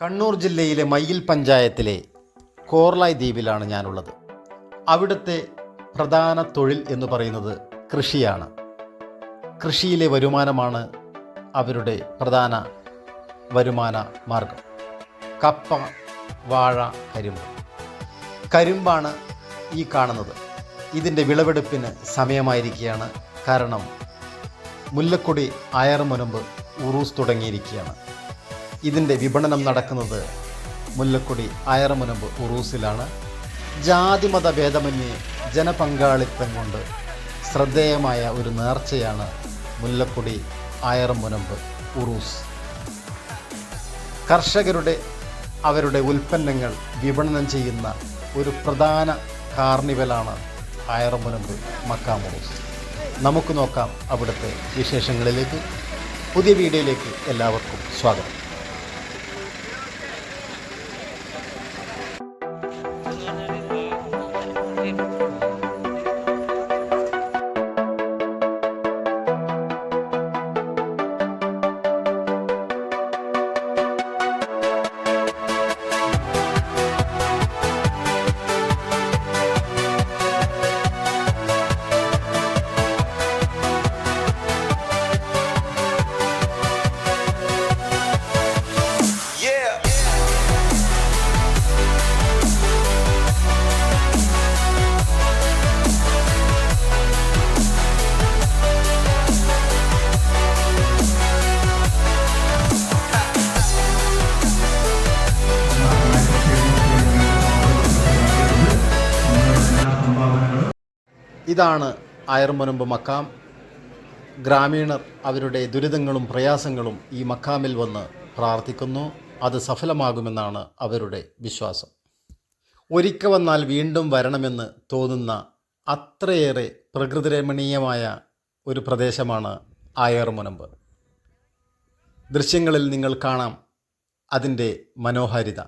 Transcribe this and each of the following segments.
കണ്ണൂർ ജില്ലയിലെ മയ്യിൽ പഞ്ചായത്തിലെ കോർലായ് ദ്വീപിലാണ് ഞാനുള്ളത്. അവിടുത്തെ പ്രധാന തൊഴിൽ എന്ന് പറയുന്നത് കൃഷിയാണ്. കൃഷിയിലെ വരുമാനമാണ് അവരുടെ പ്രധാന വരുമാന മാർഗം. കപ്പ, വാഴ, കരിമ്പാണ് ഈ കാണുന്നത്. ഇതിൻ്റെ വിളവെടുപ്പിന് സമയമായിരിക്കുകയാണ്. കാരണം മുല്ലക്കൊടി അയർമുനമ്പ് ഉറൂസ് തുടങ്ങിയിരിക്കുകയാണ്. ഇതിൻ്റെ വിപണനം നടക്കുന്നത് മുല്ലക്കൊടി അയർമുനമ്പ് ഉറൂസിലാണ്. ജാതിമത ഭേദമന്യേ ജനപങ്കാളിത്തം കൊണ്ട് ശ്രദ്ധേയമായ ഒരു നേർച്ചയാണ് മുല്ലക്കൊടി അയർമുനമ്പ് ഉറൂസ്. കർഷകരുടെ അവരുടെ ഉൽപ്പന്നങ്ങൾ വിപണനം ചെയ്യുന്ന ഒരു പ്രധാന കാർണിവലാണ് അയർമുനമ്പ് മക്കാം ഉറൂസ്. നമുക്ക് നോക്കാം അവിടുത്തെ വിശേഷങ്ങളിലേക്ക്. പുതിയ വീഡിയോയിലേക്ക് എല്ലാവർക്കും സ്വാഗതം. ഇതാണ് അയർമുനമ്പ് മക്കാം. ഗ്രാമീണർ അവരുടെ ദുരിതങ്ങളും പ്രയാസങ്ങളും ഈ മക്കാമിൽ വന്ന് പ്രാർത്ഥിക്കുന്നു. അത് സഫലമാകുമെന്നാണ് അവരുടെ വിശ്വാസം. ഒരിക്കൽ വന്നാൽ വീണ്ടും വരണമെന്ന് തോന്നുന്ന അത്രയേറെ പ്രകൃതിരമണീയമായ ഒരു പ്രദേശമാണ് അയർമുനമ്പ്. ദൃശ്യങ്ങളിൽ നിങ്ങൾ കാണാം അതിൻ്റെ മനോഹാരിത.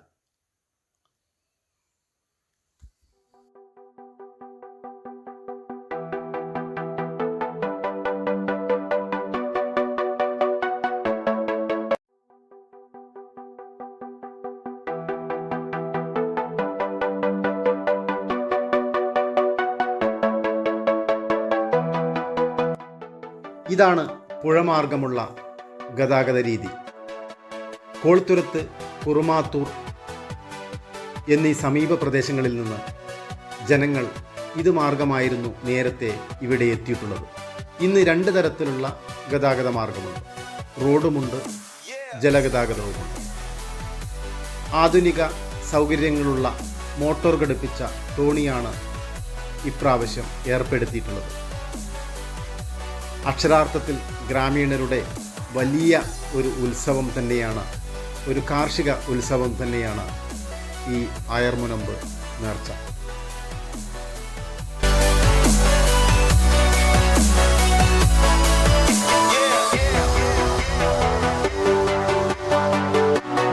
ഇതാണ് പുഴമാർഗമുള്ള ഗതാഗത രീതി. കോൾത്തുരത്ത്, കുറുമാത്തൂർ എന്നീ സമീപ പ്രദേശങ്ങളിൽ നിന്ന് ജനങ്ങൾ ഇത് മാർഗമായിരുന്നു നേരത്തെ ഇവിടെ എത്തിയിട്ടുള്ളത്. ഇന്ന് രണ്ട് തരത്തിലുള്ള ഗതാഗത മാർഗമുണ്ട്. റോഡുമുണ്ട്, ജലഗതാഗതവുമുണ്ട്. ആധുനിക സൗകര്യങ്ങളുള്ള മോട്ടോർ ഘടിപ്പിച്ച തോണിയാണ് ഇപ്രാവശ്യം ഏർപ്പെടുത്തിയിട്ടുള്ളത്. അക്ഷരാർത്ഥത്തിൽ ഗ്രാമീണരുടെ വലിയ ഒരു ഉത്സവം തന്നെയാണ്, ഒരു കാർഷിക ഉത്സവം തന്നെയാണ് ഈ അയർമുനമ്പ് നേർച്ച.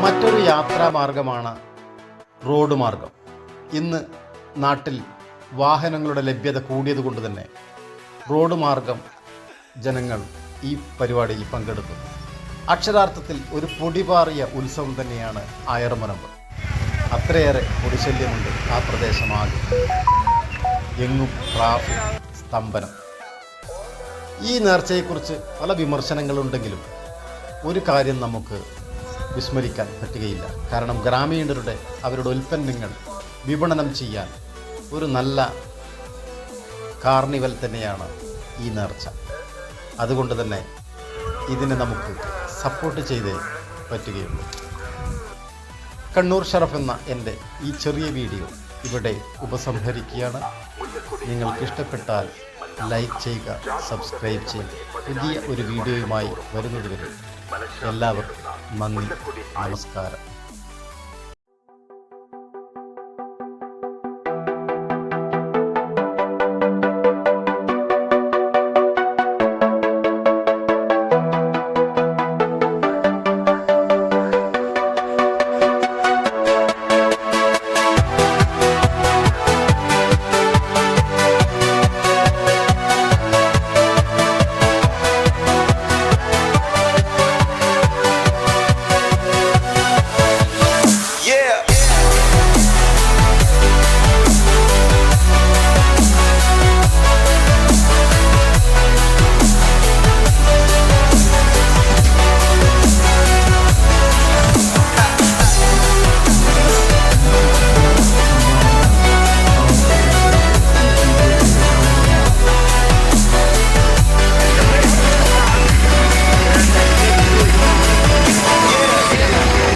മറ്റൊരു യാത്രാമാർഗമാണ് റോഡ് മാർഗം. ഇന്ന് നാട്ടിൽ വാഹനങ്ങളുടെ ലഭ്യത കൂടിയതുകൊണ്ട് തന്നെ റോഡ് മാർഗം ജനങ്ങൾ ഈ പരിപാടിയിൽ പങ്കെടുത്തു. അക്ഷരാർത്ഥത്തിൽ ഒരു പൊടിപാറിയ ഉത്സവം തന്നെയാണ് അയർമുനമ്പ്. അത്രയേറെ പൊടിശല്യമുണ്ട് ആ പ്രദേശമാകെ. എങ്ങും ട്രാഫിക് സ്തംഭനം. ഈ നേർച്ചയെക്കുറിച്ച് പല വിമർശനങ്ങളുണ്ടെങ്കിലും ഒരു കാര്യം നമുക്ക് വിസ്മരിക്കാൻ പറ്റുകയില്ല. കാരണം ഗ്രാമീണരുടെ അവരുടെ ഉൽപ്പന്നങ്ങൾ വിപണനം ചെയ്യാൻ ഒരു നല്ല കാർണിവൽ തന്നെയാണ് ഈ നേർച്ച. അതുകൊണ്ട് തന്നെ ഇതിനെ നമുക്ക് സപ്പോർട്ട് ചെയ്തേ പറ്റുകയുള്ളൂ. കണ്ണൂർ ഷറഫ് എന്ന എൻ്റെ ഈ ചെറിയ വീഡിയോ ഇവിടെ ഉപസംഹരിക്കുകയാണ്. നിങ്ങൾക്ക് ഇഷ്ടപ്പെട്ടാൽ ലൈക്ക് ചെയ്യുക, സബ്സ്ക്രൈബ് ചെയ്യുക. പുതിയ ഒരു വീഡിയോയുമായി വരുന്നതുവരെ എല്ലാവർക്കും നന്ദി, നമസ്കാരം.